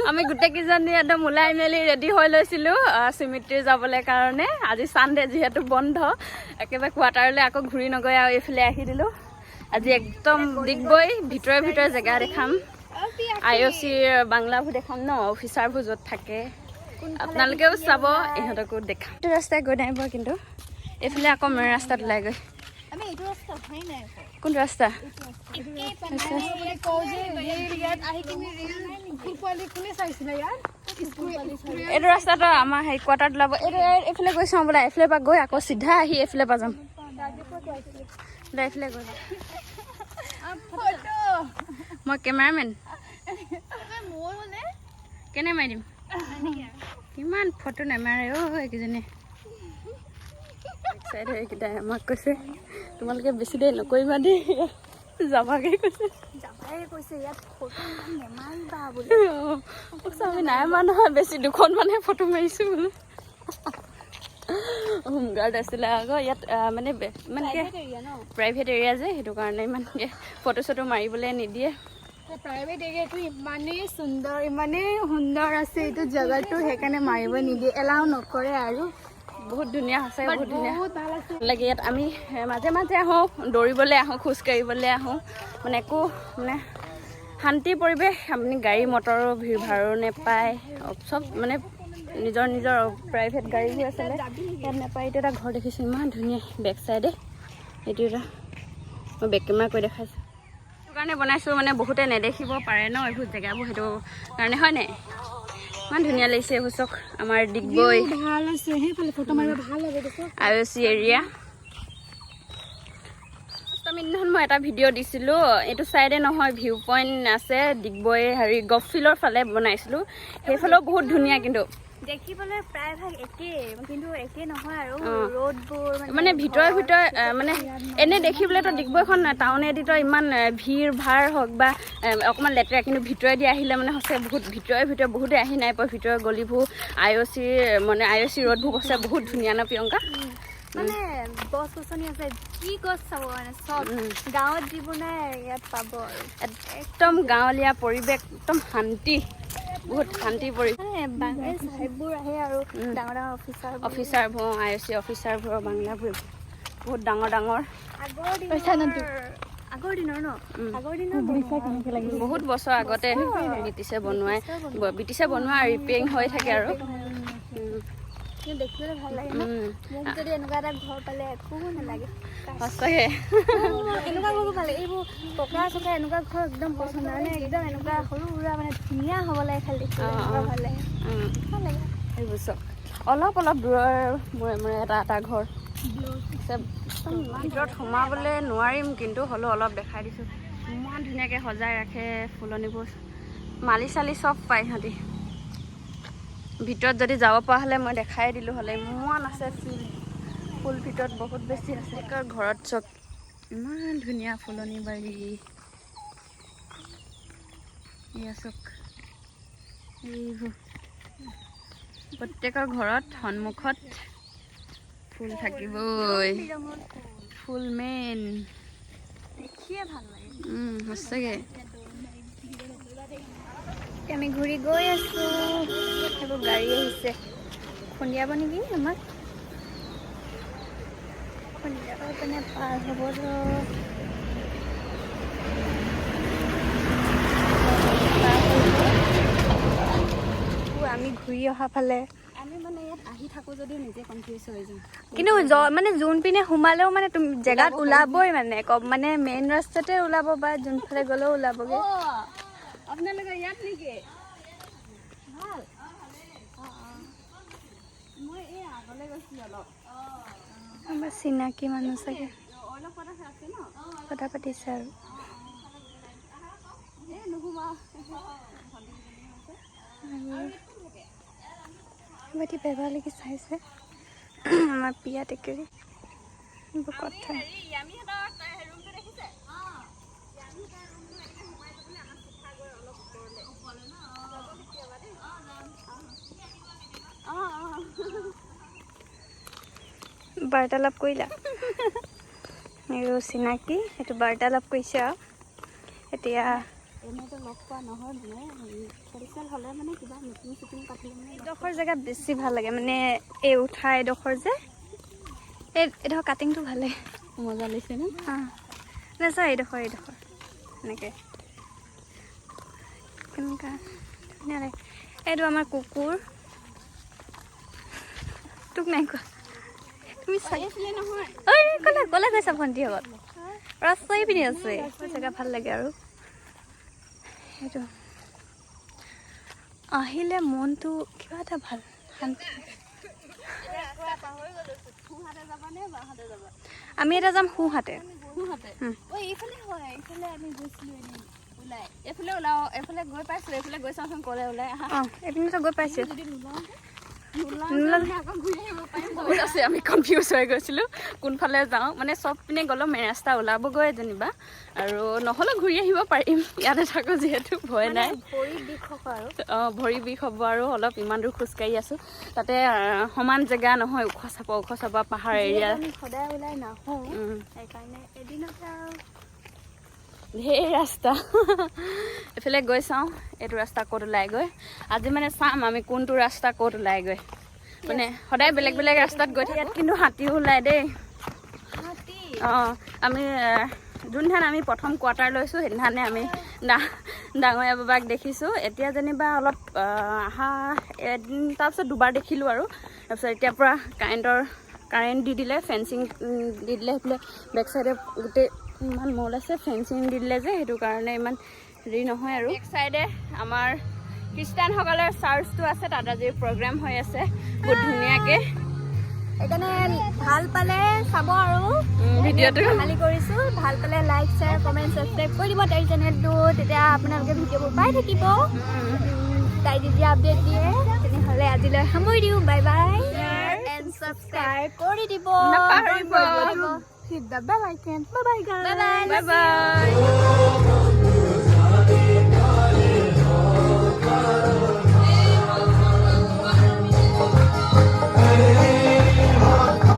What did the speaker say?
আমি গোটেইকেইজনী একদম ওলাই মেলি ৰেডি হৈ লৈছিলোঁ চিমিট্ৰি যাবলৈ কাৰণে। আজি চানডে যিহেতু বন্ধ, একেবাৰে কোৱাৰ্টাৰলৈ আকৌ ঘূৰি নগৈ আৰু এইফালে আহি দিলোঁ। আজি একদম ডিগবৈ ভিতৰে জেগা দেখাম, IOCৰ বাংলাবোৰ দেখাম ন, অফিচাৰবোৰ য'ত থাকে। আপোনালোকেও চাব, ইহঁতকো দেখাম। এইটো ৰাস্তাই গৈ নাই পোৱা, কিন্তু এইফালে আকৌ মেইন ৰাস্তাত ওলাই গৈ। কোনটো ৰাস্তা? এইটো ৰাস্তাটো আমাৰ হেৰি কোৱাৰ্টাৰত ওলাব। এইফালে গৈ চাওঁ বোলা, এইফালে পৰা গৈ আকৌ চিধা আহি এইফালে পৰা যাম। এইফালে গৈ মই কেমেৰামেন, কেনে মাৰি দিম? কিমান ফটো নামাৰে এইকেইজনী। এইকেইটাই আমাক কৈছে তোমালোকে বেছি দেৰি নকৰিবা দেই, যাবাগে কৈছে। আমি নাই মাৰা নহয়, বেছি দুখন মানে ফটো মাৰিছো বোলো। হোমগাৰ্ড আছিলে আকৌ ইয়াত, মানে প্ৰাইভেট এৰিয়া যে, সেইটো কাৰণে ইমানকৈ ফটো চটো মাৰিবলৈ নিদিয়ে। প্ৰাইভেট এৰিয়াটো ইমানেই সুন্দৰ আছে এইটো জেগাটো, সেইকাৰণে মাৰিব নিদিয়ে, এলাও নকৰে। আৰু বহুত ধুনীয়া আছে, বহুত ধুনীয়া ভাল আছে লাগে ইয়াত। আমি মাজে মাজে আহোঁ, দৌৰিবলৈ আহোঁ, খোজকাঢ়িবলৈ আহোঁ, মানে একো মানে শান্তি পৰিৱেশ। আপুনি গাড়ী মটৰৰ ভিৰ ভাড়ো নেপায়, চব মানে নিজৰ প্ৰাইভেট গাড়ীবোৰ আছিলে, ইয়াত নেপায়। এইটো এটা ঘৰ দেখিছোঁ, ইমান ধুনীয়া বেক চাইডে। এইটো এটা মই বেক কেমেৰা কৰি দেখাইছোঁ, সেইটো কাৰণে বনাইছোঁ, মানে বহুতে নেদেখিব পাৰে ন এইবোৰ জেগাবোৰ, সেইটো কাৰণে হয় নাই? ইমান ধুনীয়া লাগিছে এইবোৰ চক। আমাৰ ডিগবৈ ভাল আছে, সেইফালে ফটো মাৰিব ভাল লাগে। IOC area. দিনাখন মই এটা ভিডিঅ' দিছিলোঁ, এইটো চাইডে নহয়, ভিউ পইণ্ট আছে ডিগবৈ হেৰি গল্ফ ফিল্ডৰ ফালে বনাইছিলোঁ, সেইফালেও বহুত ধুনীয়া। কিন্তু দেখিবলৈ প্ৰায়ভাগ একেই, কিন্তু একেই নহয় আৰু ৰোডবোৰ মানে ভিতৰে মানে এনে দেখিবলৈতো ডিগবৈখন টাউনেদিতো ইমান ভিৰ ভাৰ হওক বা অকণমান লেতেৰা, কিন্তু ভিতৰেদি আহিলে মানে সঁচাকৈ বহুত ভিতৰে বহুতে আহি নাই পোৱা। ভিতৰৰ গলিবোৰ IOC ৰোডবোৰ আছে, বহুত ধুনীয়া ন প্ৰিয়ংকা? মানে গছ গছনি আছে, কি গছ চাব মানে চব গাঁৱত যিবোৰ নাই ইয়াত পাব। আৰু একদম গাঁৱলীয়া পৰিৱেশ, একদম শান্তি, বহুত শান্তি পৰিৱেশ। চাহেববোৰ আহে আৰু ডাঙৰ অফিচাৰবোৰ IOC অফিচাৰবোৰৰ বাংলাবোৰ বহুত ডাঙৰ আগৰ দিনৰ ন, বহুত বছৰ আগতে ব্ৰিটিছে বনোৱা ৰিপেয়াৰিং হৈ থাকে আৰু দেখিবলৈ ভাল লাগে। মোক যদি এনেকুৱা এটা ঘৰ পালে একো নালাগে, সঁচাকে এনেকুৱা ঘৰ ভাল লাগে। এইবোৰ পকা চকা এনেকুৱা ঘৰ একদম পচন্দ, মানে একদম এনেকুৱা সৰু সুৰা মানে ধুনীয়া হ'ব লাগে, খালি ভাল লাগে। এইবোৰ চব অলপ দূৰৰ মূৰে এটা ঘৰ ভিতৰত সোমাবলৈ নোৱাৰিম, কিন্তু হ'লেও অলপ দেখাই দিছোঁ। ইমান ধুনীয়াকৈ সজাই ৰাখে ফুলনিবোৰ, মালি চালি চব পায় সিহঁতি। ভিতৰত যদি যাব পৰা হ'লে মই দেখাই দিলোঁ হ'লে, ইমান আছে ফুল ভিতৰত বহুত বেছি আছে। ঘৰত চব ইমান ধুনীয়া ফুলনি বাৰী, চক এইবোৰ প্ৰত্যেকৰ ঘৰত সন্মুখত ফুল থাকিবই, ফুল মেইন, দেখিয়ে ভাল লাগে। সঁচাকৈ আমি ঘূৰি গৈ আছোঁ, সেইবোৰ গাড়ী আহিছে, খুন্দিয়াব নেকি আমাক? খুন্দিয়াব পিনে পাৰ হ'ব। আমি ঘূৰি অহা ফালে আমি মানে ইয়াত আহি থাকোঁ যদিও নিজে কনফিউজ হৈ যাওঁ, কিন্তু মানে যোন পিনে সোমালেও মানে তুমি জেগাত ওলাবই, মানে মেইন ৰাস্তাতে ওলাব বা যোনফালে গ'লেও ওলাবগৈ। আপোনালোকে ইয়াত নেকি? ভাল, মই এই আগলৈ গৈছিলোঁ অলপ। আমাৰ চিনাকি মানুহ চাগে অলপ আছে ন, কথা পাতিছে আৰু বেয়া লাগি চাইছে আমাৰ পিয়া টেকেৰি কথা। বাৰ্তালাপ কৰিলা আৰু চিনাকি সেইটো বাৰ্তালাপ কৰিছে আৰু এতিয়া এনেতো লগ পোৱা নহয় মানে খেল হ'লে মানে কিবা মিটিং চিটিং পাতিলে মানে এইডোখৰ জেগা বেছি ভাল লাগে মানে এই উঠা এইডোখৰ যে এইডোখৰ কাটিংটো ভালে মজা লাগিছে ন নাচাওঁ এইডোখৰ এনেকৈ কেনেকুৱা ধুনীয়া লাগে এইটো আমাৰ কুকুৰ তোক নাই কোৱা তুমি নহয় ক'লে গৈছা ভণ্টি লগত ৰাস্তাই পিন্ধি আছে জেগা ভাল লাগে আৰু সেইটো আহিলে মনটো কিবা এটা ভাল শান্তি আমি এটা যাম সোঁহাতে এইফালে ওলাও এইফালে গৈ পাইছো এইফালে গৈ চাওঁচোন ক'লে ওলাই আহা এইপিনেতো গৈ পাইছোঁ আছে আমি কনফিউজ হৈ গৈছিলোঁ কোনফালে যাওঁ মানে চব পিনে গ'লেও মেইন ৰাস্তা ওলাবগৈ যেনিবা আৰু নহ'লেও ঘূৰি আহিব পাৰিম ইয়াতে থাকোঁ যিহেতু ভয় নাই ভৰি বিষ হ'ব আৰু অলপ ইমান দূৰ খোজকাঢ়ি আছোঁ তাতে সমান জেগা নহয় ওখ চাপা পাহাৰ এৰিয়া সদায় ওলাই নাহোঁ সেইকাৰণে এদিনতে আৰু ঢেৰ ৰাস্তা এইফালে গৈ চাওঁ এইটো ৰাস্তা ক'ত ওলাইগৈ আজি মানে চাম আমি কোনটো ৰাস্তা ক'ত ওলাইগৈ মানে সদায় বেলেগ বেলেগ ৰাস্তাত গৈ থাকি ইয়াত কিন্তু হাতীও ওলায় দেই আমি যোনদিনাখন আমি প্ৰথম কোৱাৰ্টাৰ লৈছোঁ সেইদিনাখনে আমি ডাঙৰীয়া বাবাক দেখিছোঁ এতিয়া যেনিবা অলপ অহা এদিন তাৰপিছত দুবাৰ দেখিলোঁ আৰু তাৰপিছত এতিয়াৰ পৰা কাৰেণ্ট দি দিলে ফেঞ্চিং দি দিলে সেইফালে বেক চাইডে গোটেই ইমান মল আছে ফেঞ্চিং দি দিলে যে সেইটো কাৰণে ইমান হেৰি নহয় আৰু বেক চাইডে আমাৰ খ্ৰীষ্টানসকলৰ চাৰ্চটো আছে তাত আজি প্ৰগ্ৰাম হৈ আছে বহুত ধুনীয়াকৈ সেইকাৰণে ভাল পালে চাব আৰু ভিডিঅ'টো খালী কৰিছোঁ ভাল পালে লাইক শ্বেয়াৰ কমেণ্ট ছাবস্ক্ৰাইব কৰি দিব তাইৰ চেনেলটো তেতিয়া আপোনালোকে ভিডিঅ'বোৰ পাই থাকিব তাই যেতিয়া আপডেট দিয়ে তেনেহ'লে আজিলৈ সামৰি দিওঁ বাই বাই এণ্ড ছাবস্ক্ৰাইব কৰি দিব নাপাহৰিব hit the bell icon bye bye guys bye bye